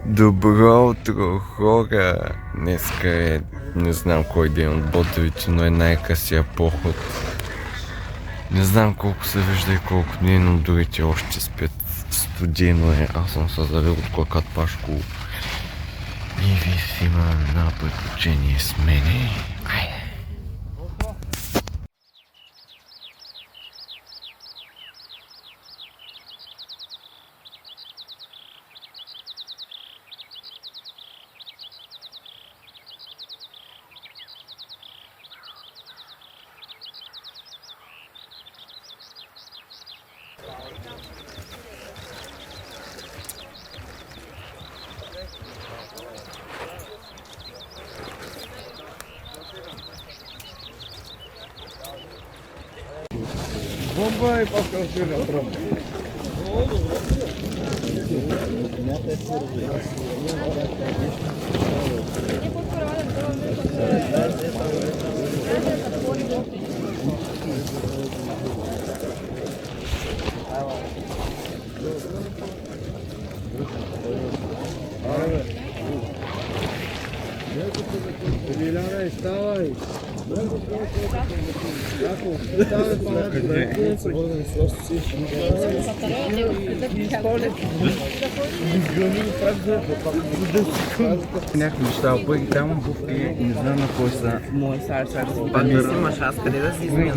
Добро утро, хора! Днеска е, не знам кой ден от ботовите, но е най-късия поход. Не знам колко се вижда и колко не, но другите още спят. Студено е, аз съм се завел от клакат Пашко. И ви си имам на приключение с мене. Айде! Бомба и папка на дрон. Лиляна, вставай! Някакви неща, обърги там обувки и не знам на кой са. Мой сар, пак не си имаш аз къде да си измия.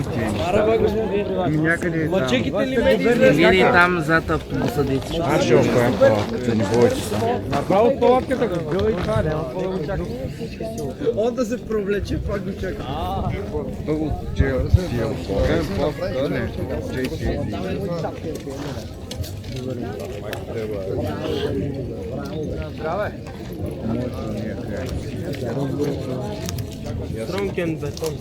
Някъде е там. Или там зад автобуса дети. Аз ще оправя палатката, не бойте се. Направо палатката го гъл и това, няма какво да го чакам. Он да се провлече, пак го чакам. Много чел си е оправен палатката, нещо. Чейте. Здраве! Стронкен бетон.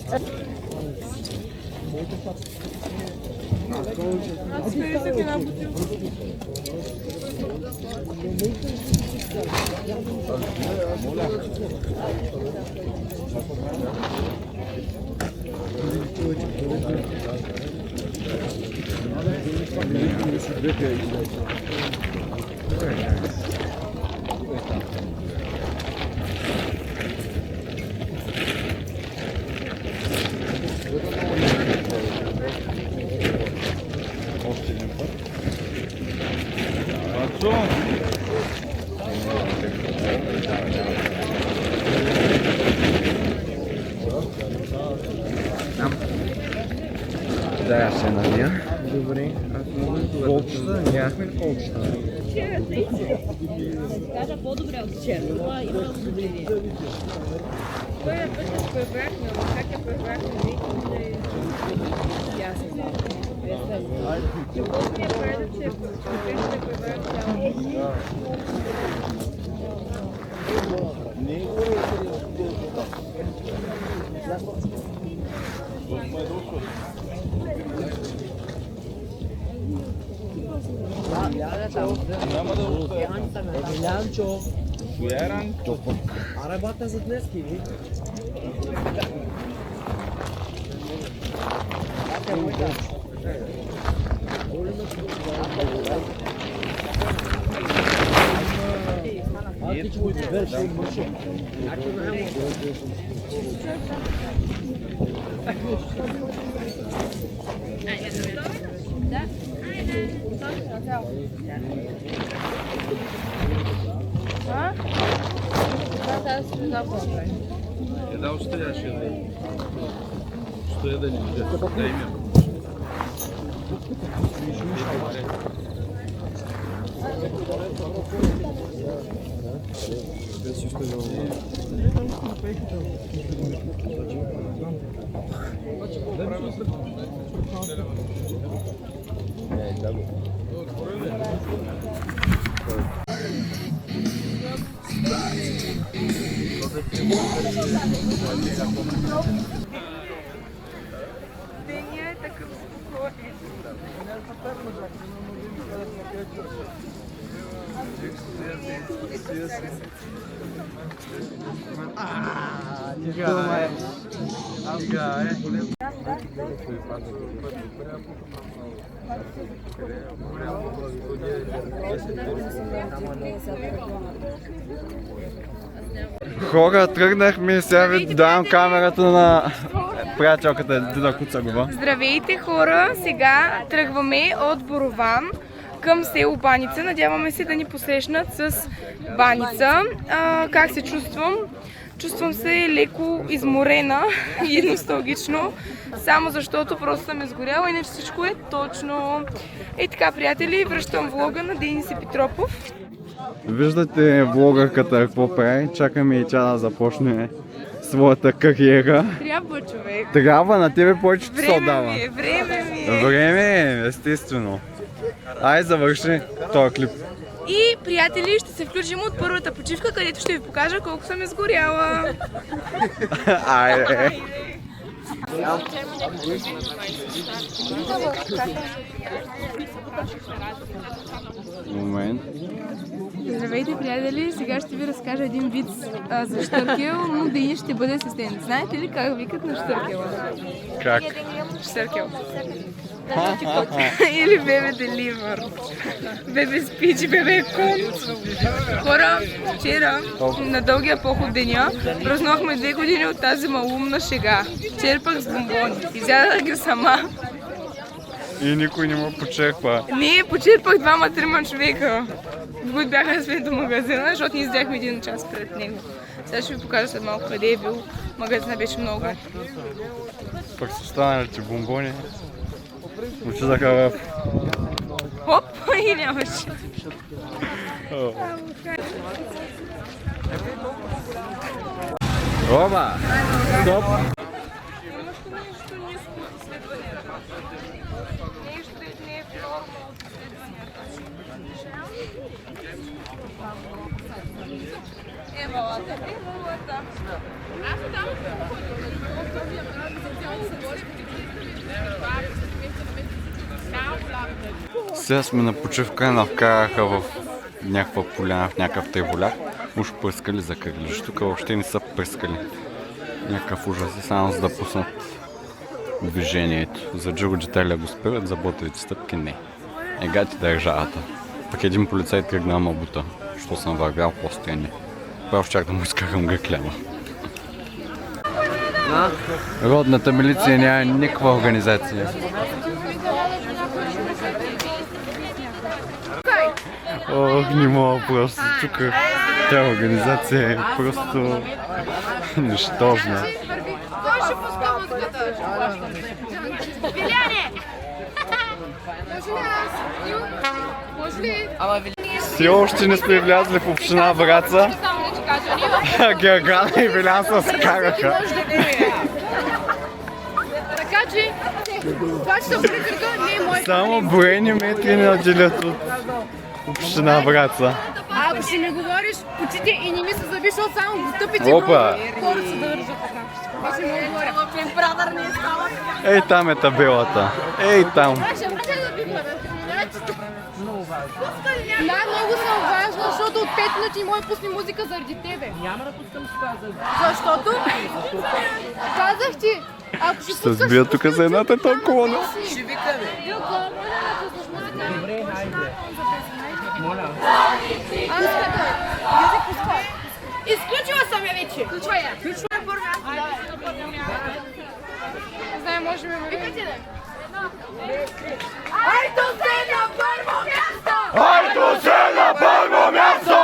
Да, аз се навия. Добре. Колчета? Нямахме ли колчета? Кажа по-добре от вчера. Това има осъждение. Първият път ще пребрахме, но как я пребрахме, ясно. Любов ми е предът, че ще пребрах цяло. Емилянчо. А работа за днес, Киви? Да, устоящий. Что я даю? Дай мне. Деня е такъв спокоен. Хора, тръгнахме и сега ви давам камерата на приятелката Дида Куцагова. Здравейте хора! Сега тръгваме от Борован към село Баница. Надяваме се да ни посрещнат с Баница. Как се чувствам? Чувствам се леко изморена и носталгично, само защото просто съм изгоряла, иначе всичко е точно. И така, приятели, връщам влога на Денис Петропов. Виждате влогърката какво прави. Чакаме и тя да започне своята кариера. Трябва, човек. Трябва, на тебе повече се отдава. Време ми е, време ми е. Време, естествено. Ай, завърши този клип. И, приятели, ще се включим от първата почивка, където ще ви покажа колко съм изгоряла. Айде. Момент. Здравейте, приятели! Сега ще ви разкажа един виц за Штъркел, но Денис ще бъде асистент. Знаете ли как викат на Штъркела? Как? Штъркел. Или бебе деливър. Бебе спич, бебе конт. Хора, вчера на дългия поход деня празнувахме 2 години от тази малумна шега. Черпах с бомбони. Изядах ги сама. И никой не му почерпа. Не, почерпах 2-3 човека, които бяха свет до магазина, защото ние издяхме 1 час пред него. Сега ще ви покажа след малко къде е бил. Магазина беше много. Пък са останалите бомбони. Учидаха в... Хоп! И нямаше. Оба! Стоп! Сега сме на почивка, навкараха в някаква поляна, в някакъв тайволяк. Уж пръскали за крилиш. Тук въобще не са пръскали. Някакъв ужас, само за да пуснат движението. За Джиро деталя го спират, за ботовите стъпки не. Егати държавата. Пък един полицай тръгна ама бута, що съм вървял постоянно. Право щях да му изкарам гъклява. Родната милиция няма никаква организация. Ох, не мога просто. Тук тази организация е просто нищожна. Кой ще пуска музиката? Виляне! Може ли аз? Може ли? Все още не сме влязли в община Враца. Само да ти кажа, ние Гергана и Вилян се скараха. така че това, че съм прикърга, не е мой. Само броени метри не отделят от община Враца. Ако ще не говориш, почите и не ми се заби, защото само стъпите Опа! хората се държат така. Аз не мога говоря. В брадър не е става. Ей там е табелата. Ей там. Най-много съм важна, защото от 5 минути мога да пусне музика заради тебе. Няма да пускам сега. Защото казах ти, ако ще Ще пускаш... сбия тук за едната тон колона. Ще викаме. Билко, може да пуснеш музика? Добре, хайде. Моля. Юзик, пускай. Изключила съм я вече. Включвай я. Включвай първо. Не знам, може би ме викате да. Айто се на първо място! Айто се на първо място!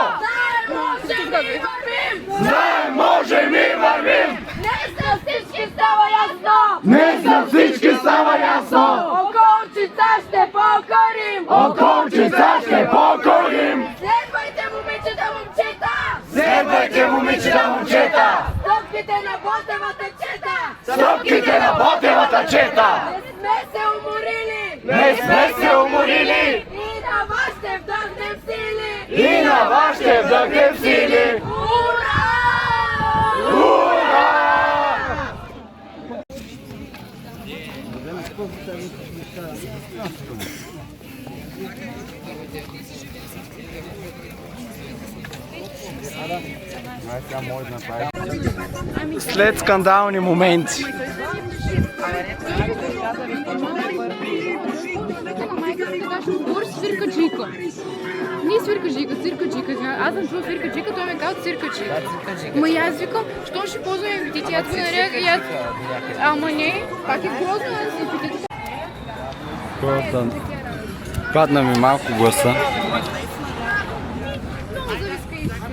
Знаем, можем и вървим! Днес на всички става ясно! Днес на всички става ясно! Околчица ще покорим! Околчица ще покорим! Следвайте, момичета, момчета! Следвайте, момичета, момчета! Стъпките на Ботевата чета! Стъпките на Ботевата чета! Не сме се уморили! Не сме се уморили! И на вас ще вдъхнем сили! И на вас ще вдъхнем сили! Ура! Ура! След скандални моменти. Свирка Джика. Не свирка Джика, цирка Джика. Аз съм чула свирка Джика, той ме казва цирка Джика. Ма и аз викам, що ще ползваме епитети? Аз го нарях и аз... Ама не, пак е грозно с епитети. Хората... Падна ми малко гласа.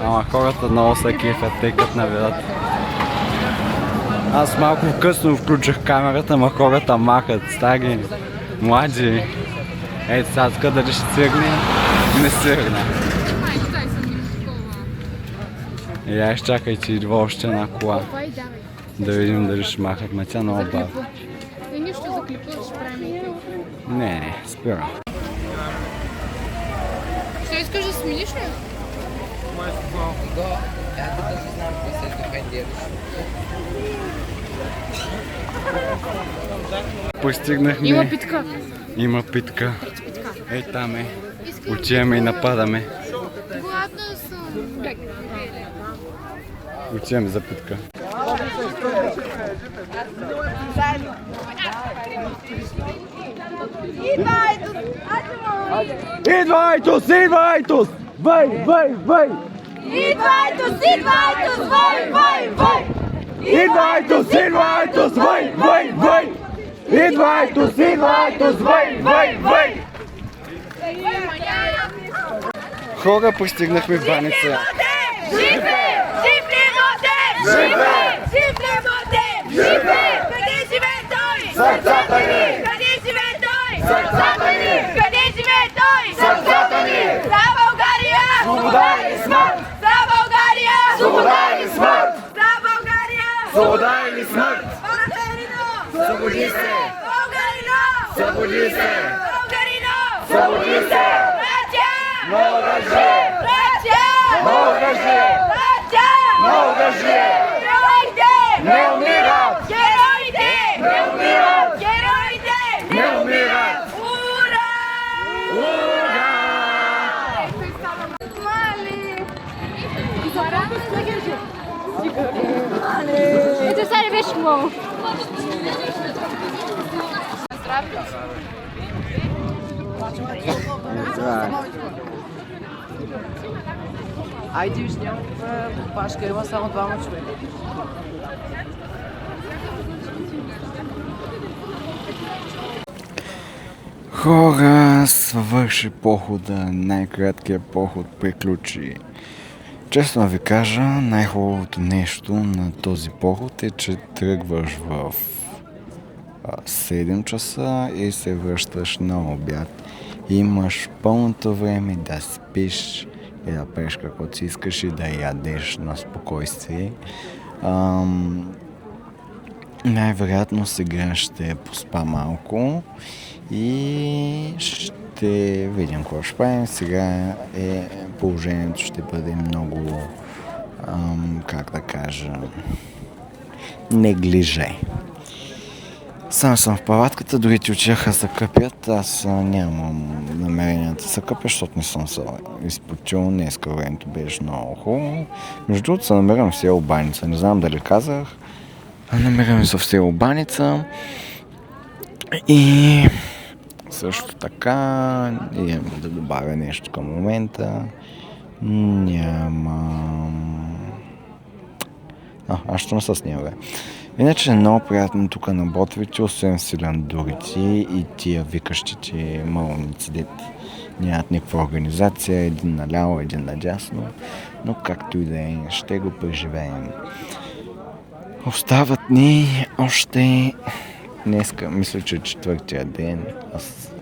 Ама хората много се кефят, тъй като наведат. Аз малко късно включих камерата, ама хората махат, стари, млади. Ето сега тук дали ще цвирне, не цвирне. И аз чакай, че идва още една кола. Да видим дали ще махат, ма тя много бавно. И нищо за клипа ще правим. Не, спира. Що искаш да смениш ли? Постигнахме... Има питка. Има питка. Ей там е. Отиваме и нападаме. Гладна съм. Отиваме за питка. Идвайтус! Идвайтус! Въй, въй, въй! Идвайтус, идвайтус, въй, въй, въй! Идвайтус! Идвайтус! Въй, въй, въй! Идвайтус! Идвайтус! Въй, въй, въй! Хора, постигнахме баница. Живе! Живе модем! Живе! Живе модем! Живе! Къде живее той? Сърцата ни! Къде живее той? Сърцата ни! Къде живее той? Сърцата ни! За България! Свобода или смърт! За България! Свобода или смърт! За България! Свобода или смърт! Българино! Събуди се! Българино! Събуди се! Българино! Събуди се! Братя! Мългажи! Братя! Мългажи! Братя! Мългажи! Героите! Не умират! Героите! Не умират! Героите! Не умират! Ура! Ура! Это Саря Вешмов. Айде виж, няма пашка, има само двама човека. Хора, свърши похода, най-краткият поход приключи. Честно ви кажа, най-хубавото нещо на този поход е, че тръгваш в 7 часа и се връщаш на обяд. Имаш пълното време да спиш и да пееш каквото си искаш и да ядеш на спокойствие. Най-вероятно сега ще поспа малко и ще видим какво ще правим. Сега положението ще бъде много, как да кажа, неглиже. Сам съм в палатката, другите отиваха се къпят. Аз нямам намерение да се къпя, защото не съм се изпочил. Днеска времето беше много хубаво. Между другото се намирам в село Баница. Не знам дали казах. Намирам се в село Баница. И също така имам да добавя нещо към момента. Нямам... аз ще не се снимам. Иначе е много приятно тук на ботовите, освен силандурици и тия викащите малници, дет нямат никаква организация, един наляво, един надясно, но както и да е, ще го преживеем. Остават ни още днеска, мисля, че четвъртия ден, аз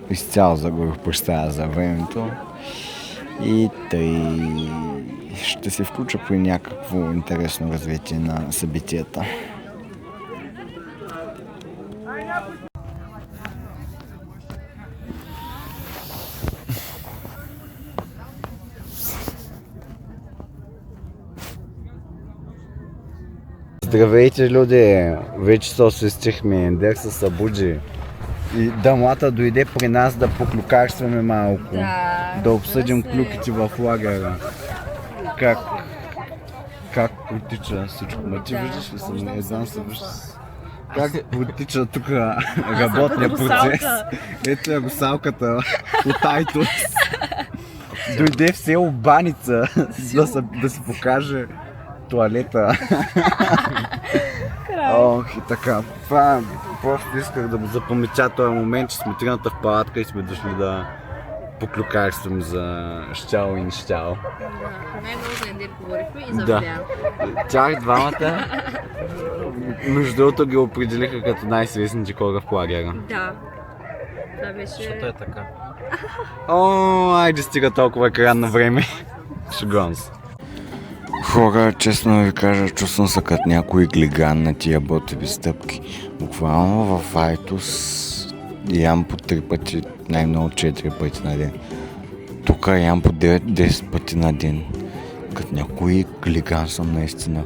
изцяло загубих представа за времето и тъй ще се включа при някакво интересно развитие на събитията. Здравейте, люди! Вече се освестихме, Ендер се събуди. И дамата дойде при нас да поклюкарстваме малко. Да обсъдим клюките в лагера. как протича всичко. Ма ти виждаш ли съм? Не знам се виждаш. Как протича тук работния процес. Ето е гусалката от Айтос. Дойде в село Баница да се покаже туалета. Ох, и така. Това просто исках да запаметя този момент, че сме тръгната в палатка и сме дошли да поклюкарствам за щяло и нещяло. Най-много за Ендир говорихме и за Да. Валян. Тях двамата, между другото, ги определиха като най-свестните хора в лагера. Да. Това беше... Защото е така. О, айде стига толкова екранно време. Шегувам се. Хора, честно ви кажа, чувствам се като някой глиган на тия ботеви стъпки. Буквално в Айтос ям по 3 пъти, най-много 4 пъти на ден. Тук ям по 9-10 пъти на ден. Като някой глиган съм наистина.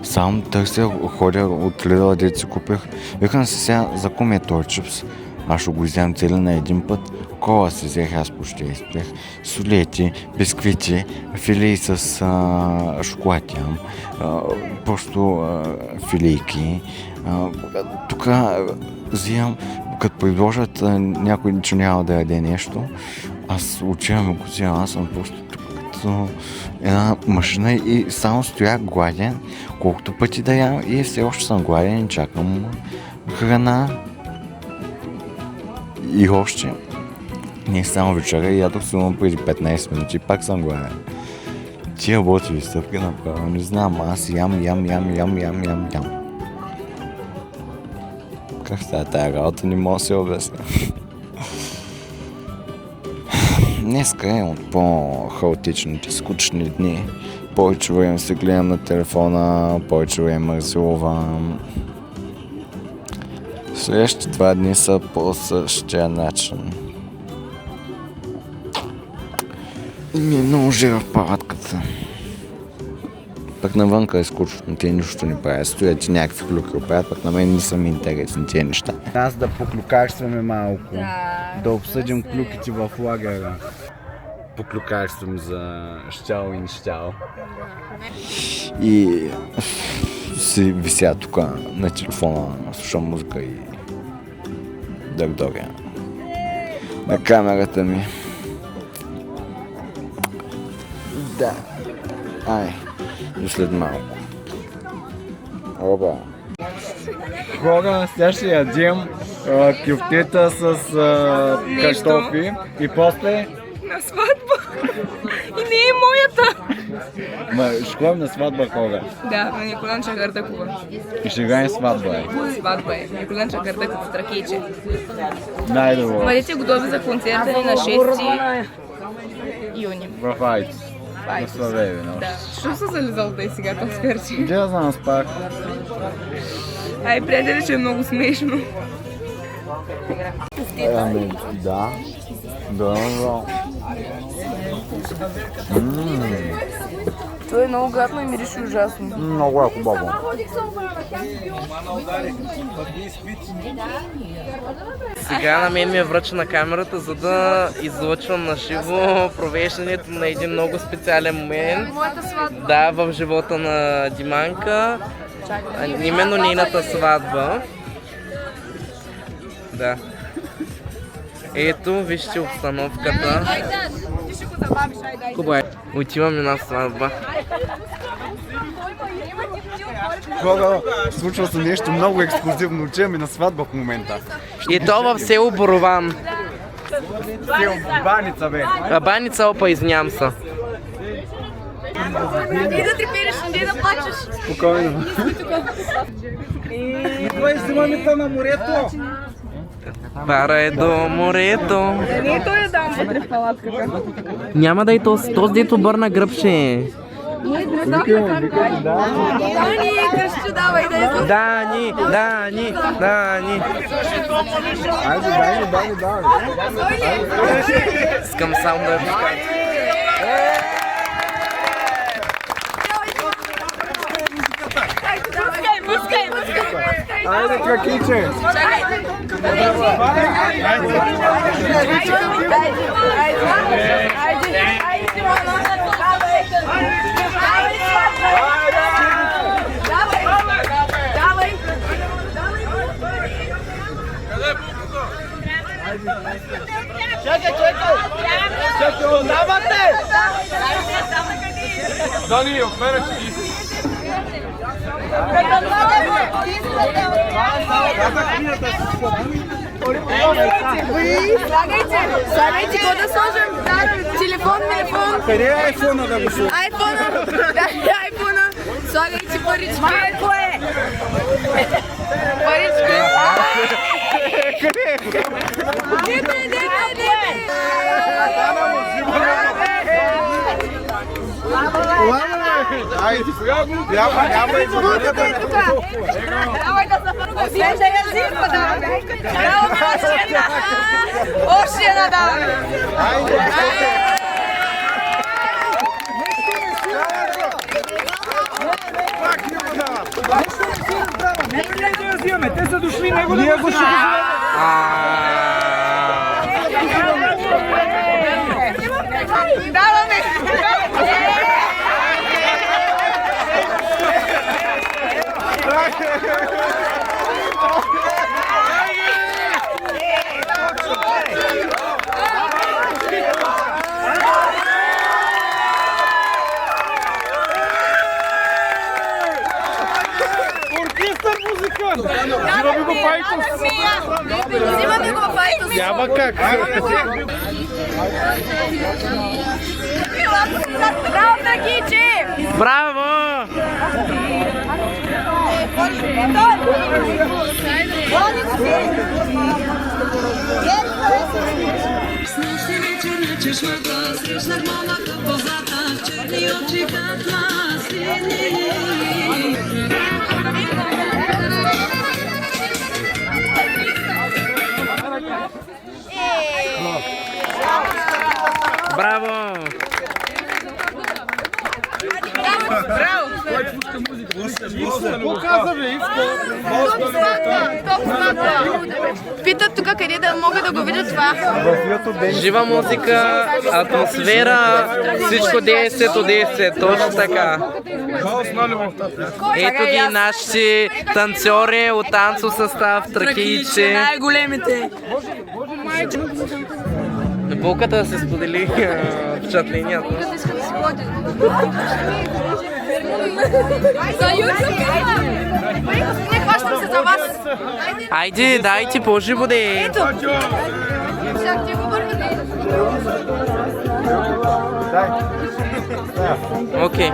Само търся, ходя от Lidl, дето си купих. Викам се сега, за кой ми е този чипс? Аз ще го изям цели на един път. Кола си взех, аз почти изпрех. Солети, бисквити, филии с шоколад ям. Просто филийки. Тук взимам, като предложат някой, че няма да яде нещо, аз отивам и го взимам. Аз съм просто тук като една машина и само стоя гладен, колкото пъти да ям и все още съм гладен и чакам храна. И още не само вечера и ядох само преди 15 минути, пак съм гладен. Тия ботеви стъпки направо, не знам, аз ям. Как става тая работа, не мога да се обясня. Днеска е от по-хаотичните, скучни дни. Повече време се гледам на телефона, повече време разилвам. Следващите 2 дни са по същия начин. И ми е много жива в палатката. Пък навънка е скучно, те нищо не правят, стоят и някакви клюки оправят, пък на мен не са ми интересни тези неща. Аз да поклюкарстваме малко, да обсъдим клюките в лагера. Поклюкарствам за щяло и нещяло. И си вися тук на телефона, слушам музика и дърдоря на камерата ми. Да. Ай, до след малко. Оба. Хора, сега ще ядем кюфтета с картофи и после... На сватба. И не е моята. Ще ходим на сватба, хора. Да, на Николанча Гардакова. И ще играем сватба. Сватба е. Николанча Гардакова с Тракейче. Най-добро. Бъдете готови за концерта ни на 6 юни. В Айтос. На Славеви. Да. Що се зализал да и сега този скърчи? Где да знам спах? Ай, приятели, че е много смешно. Да. Добро. Това е много гадно и мирише ужасно. Много е хубаво. Сега на мен ми е връчена камерата, за да излъчвам на живо провеждането на един много специален момент. Да, в живота на Диманка. Именно нейната сватба. Да. Ето, вижте обстановката. Хубаво. Отиваме на сватба. Хора, случва се нещо много ексклюзивно. Отиваме на сватба в момента. И то в село Борован. Село Баница, бе. Баница, опа, извинявам се. И да трепериш, не да плачеш. Спокойно. Кой взимаме на морето? Пара е до морето. Не, той е дам вътре в палатката. Няма да и този дето бърна гръбше. Дани, къщо давай да е. Дани. Айде. Искам само да я пускам. Пускай. Айде, кракиче. Айде. Дани, отмене, че ги Слагайте го да сложим. Телефон. Къде е айфона да го сложим? Айфона. Да, айфона. Слагайте парички. Майко е. Парички. Дете. Айде, сега няма и Давай да се Слежа язика, да. Браво, Милашина. Още една даваме. Те са дошли, него да го ще Даваме. Оркестър музикант! Взимаме го Файтос! Взимаме го Файтос! Няма как! Браво, Драгичи! Браво! Снощи вечер на чешмата срещнах моната позата, в черни очи как маслини. Браво! Питат тук къде да мога да го видя това. Жива музика, атмосфера, всичко 10 от 10, точно така. Ето ги нашите танцори от танцов състав, тракийче. Най-големите. Болката да се сподели впечатленията. За YouTube! Не хващам се за вас. Айде, дайте по-живо да е. Ето. Всяк ти го върнете. Окей.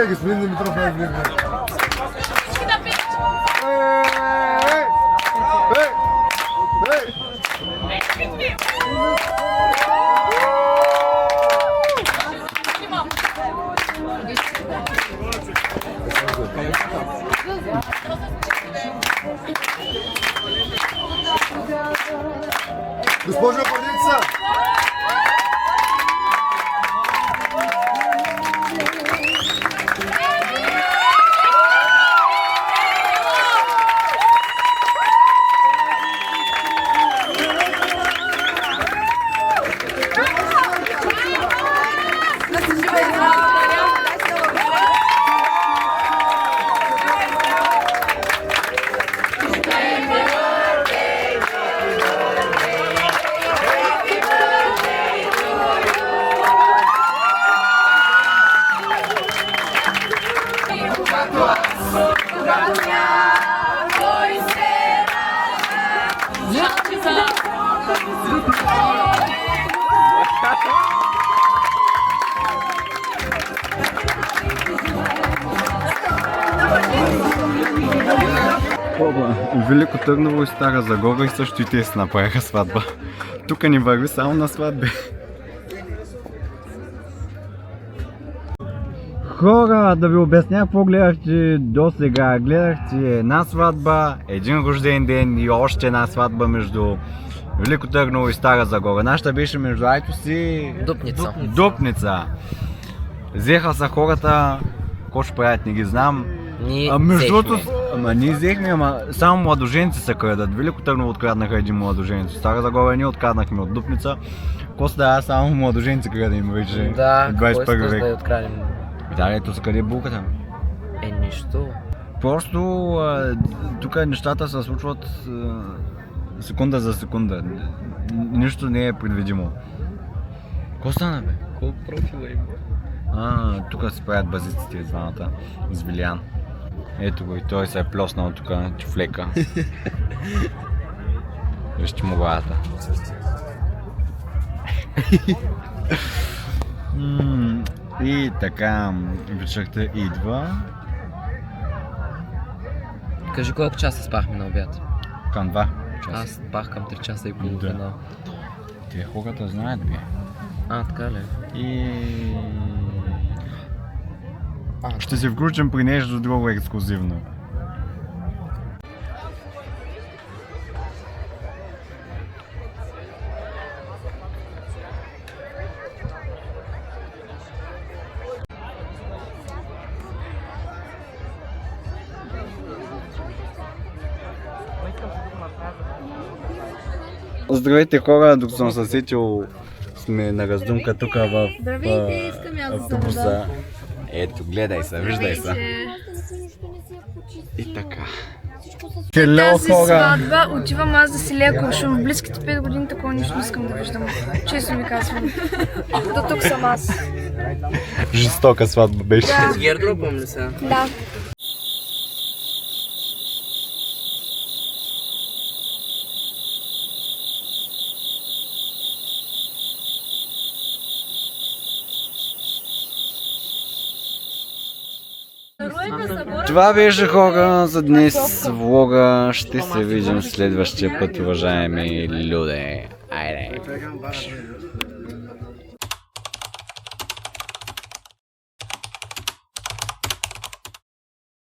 Господин Димитров, Госпожо Паница! Велико Търново и Стара Загора и също и те си направиха сватба. Тук ни върви само на сватби. Хора, да ви обясня какво гледахте до сега. Гледахте една сватба, един рожден ден и още една сватба между Велико Търново и Стара Загора. Нашата беше между Айтос и Дупница. Взеха са хората, какво ще правят, не ги знам. Ние взехме, ама само младоженци се крадат. Велико Търново откраднаха един младоженец. Стара Загора ние откраднахме от Дупница. Какво се дава, само младоженци крадем вече. Да, 21 век. да я открадем. Да, ето са къде е булката. Нищо. Просто тук нещата се случват секунда за секунда. Нищо не е предвидимо. Какво стана, бе? Колко профила има? Тук се правят базиците двамата с Вилиан. Ето го и той се е плеснал тук на чуфлека. Вижте му главата. И така, вечерта идва. Кажи колко часа спахме на обяд? Към 2 часа. Аз спах към 3 часа и половина. Да. Те хората знаят, бе. Така ли? И... ще се включим при нещо друго ексклюзивно. Здравейте хора, докато съм се сетил, сме на раздумка тук в автобуса. Ето, гледай се, виждай се. И така. Тази сватба отивам аз да си лея куршум. В близките 5 години такова нищо не искам да виждам. Честно ви казвам. До тук съм аз. Жестока сватба беше. С гердропом ли сега? Да. Това беше хора за днес влога. Ще се видим следващия път, уважаеми люди. Айде!